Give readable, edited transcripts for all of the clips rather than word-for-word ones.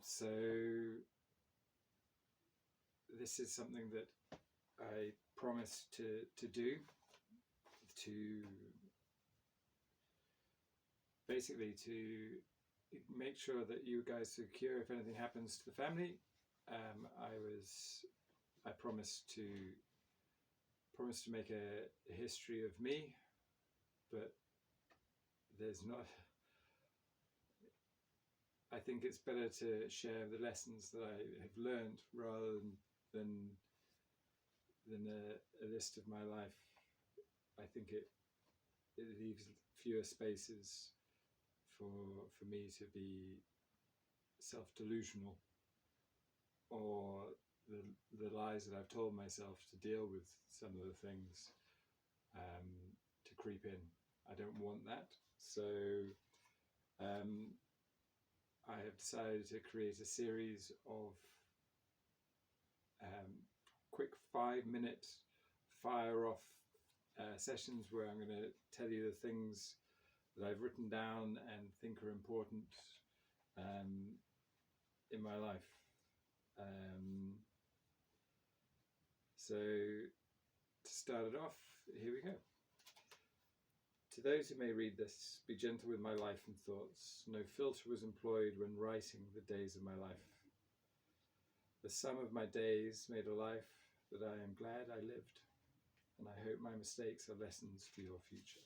So this is something that I promised to do, to basically to make sure that you guys are secure if anything happens to the family. I promised to make a history of me, but there's not. I think it's better to share the lessons that I have learned rather than a list of my life. I think it leaves fewer spaces for me to be self-delusional, or the lies that I've told myself to deal with some of the things to creep in. I don't want that. So I have decided to create a series of quick 5-minute fire off sessions where I'm going to tell you the things that I've written down and think are important in my life. So to start it off, here we go. To those who may read this, be gentle with my life and thoughts. No filter was employed when writing the days of my life. The sum of my days made a life that I am glad I lived, and I hope my mistakes are lessons for your future.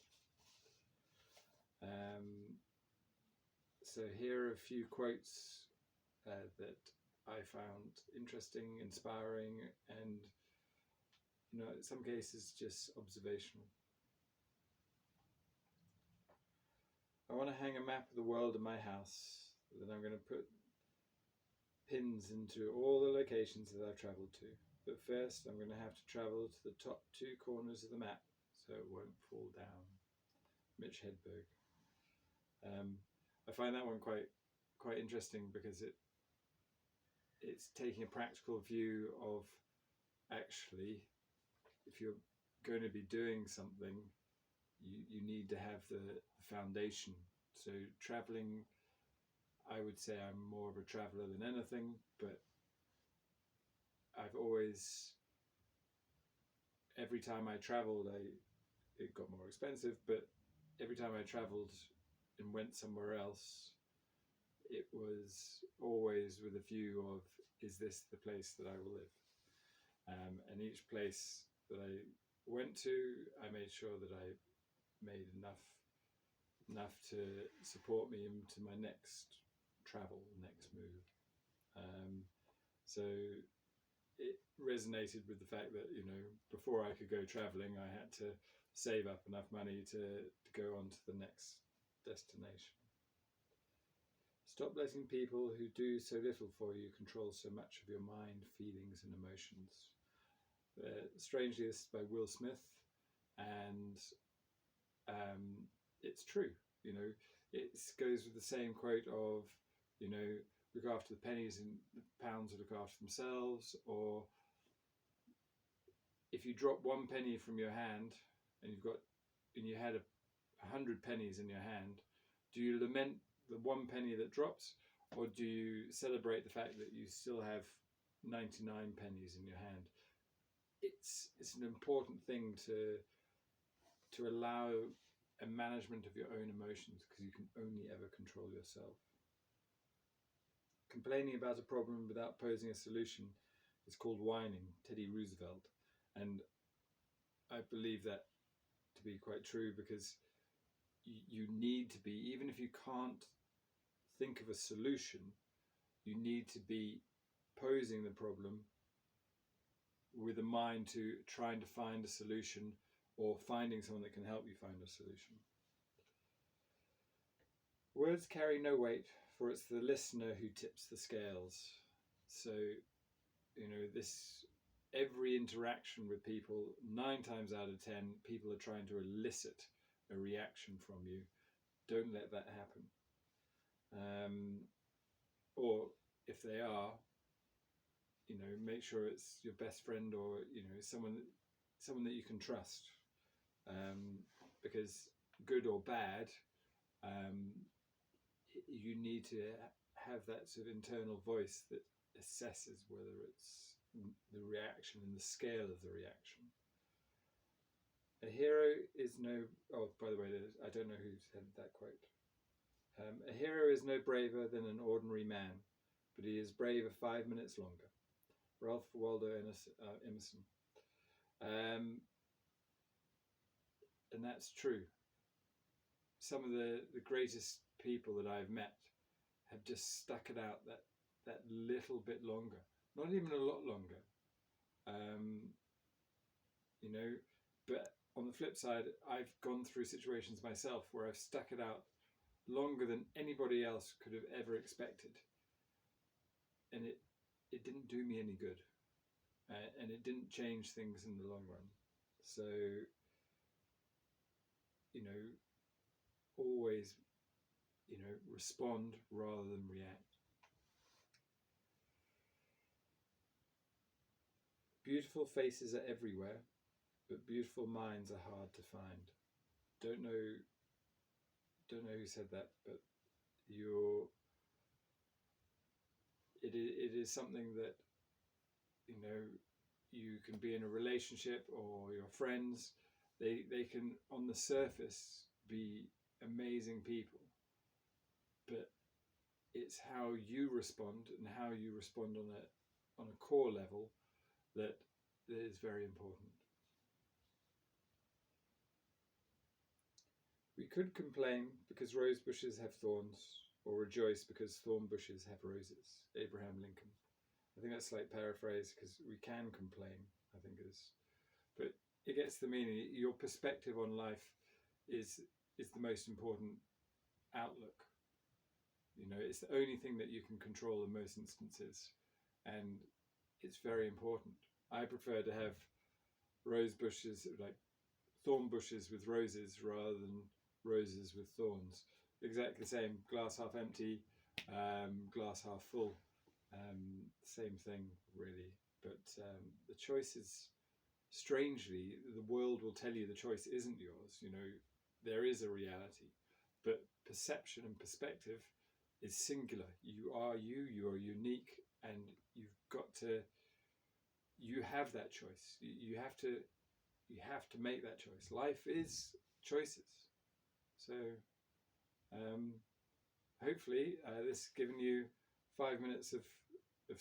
So here are a few quotes that I found interesting, inspiring, and in some cases just observational. I want to hang a map of the world in my house. Then I'm going to put pins into all the locations that I've travelled to. But first I'm going to have to travel to the top 2 corners of the map so it won't fall down. Mitch Hedberg. I find that one quite interesting because it's taking a practical view of, actually, if you're going to be doing something, you need to have the foundation. So traveling, I would say I'm more of a traveler than anything, but I've always, every time I traveled, it got more expensive, but every time I traveled and went somewhere else, it was always with a view of, is this the place that I will live? And each place that I went to, I made sure that I made enough to support me into my next travel, next move. So it resonated with the fact that, before I could go traveling, I had to save up enough money to go on to the next destination. Stop letting people who do so little for you control so much of your mind, feelings, and emotions. Strangely, this is by Will Smith, and it's true. It goes with the same quote of, look after the pennies and the pounds will look after themselves. Or if you drop 1 penny from your hand and you had 100 pennies in your hand, do you lament the 1 penny that drops, or do you celebrate the fact that you still have 99 pennies in your hand? It's an important thing to allow a management of your own emotions, because you can only ever control yourself. Complaining about a problem without posing a solution is called whining, Teddy Roosevelt. And I believe that to be quite true, because you need to be, even if you can't think of a solution, you need to be posing the problem with a mind to trying to find a solution, or finding someone that can help you find a solution. Words carry no weight, for it's the listener who tips the scales. So, every interaction with people, 9 times out of 10, people are trying to elicit a reaction from you. Don't let that happen. Or if they are, make sure it's your best friend, or someone that you can trust. Because good or bad, you need to have that sort of internal voice that assesses whether it's the reaction and the scale of the reaction. A hero is no... Oh, by the way, I don't know who said that quote. A hero is no braver than an ordinary man, but he is braver 5 minutes longer. Ralph Waldo Emerson. And that's true. Some of the greatest people that I've met have just stuck it out that little bit longer. Not even a lot longer. But on the flip side, I've gone through situations myself where I've stuck it out longer than anybody else could have ever expected. And it didn't do me any good. And it didn't change things in the long run. So, always, respond rather than react. Beautiful faces are everywhere, but beautiful minds are hard to find. Don't know who said that, but it is something that, you can be in a relationship, or your friends, they can on the surface be amazing people, but it's how you respond and how you respond on a core level that is very important. We could complain because rose bushes have thorns, or rejoice because thorn bushes have roses. Abraham Lincoln. I think that's like paraphrase, because we can complain, I think but it gets the meaning. Your perspective on life is the most important outlook. It's the only thing that you can control in most instances, and it's very important. I prefer to have rose bushes, like thorn bushes with roses, rather than roses with thorns. Exactly the same, glass half empty, glass half full. Same thing, really. But the choice is, strangely, the world will tell you the choice isn't yours. There is a reality, but perception and perspective is singular. You are unique, and you have that choice. You have to make that choice. Life is choices. So hopefully this has given you 5 minutes of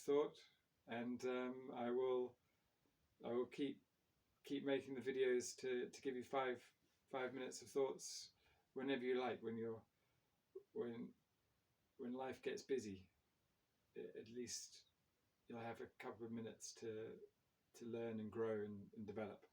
thought, and I will keep making the videos to give you five minutes of thoughts whenever you like. When life gets busy, at least you'll have a couple of minutes to learn and grow and develop.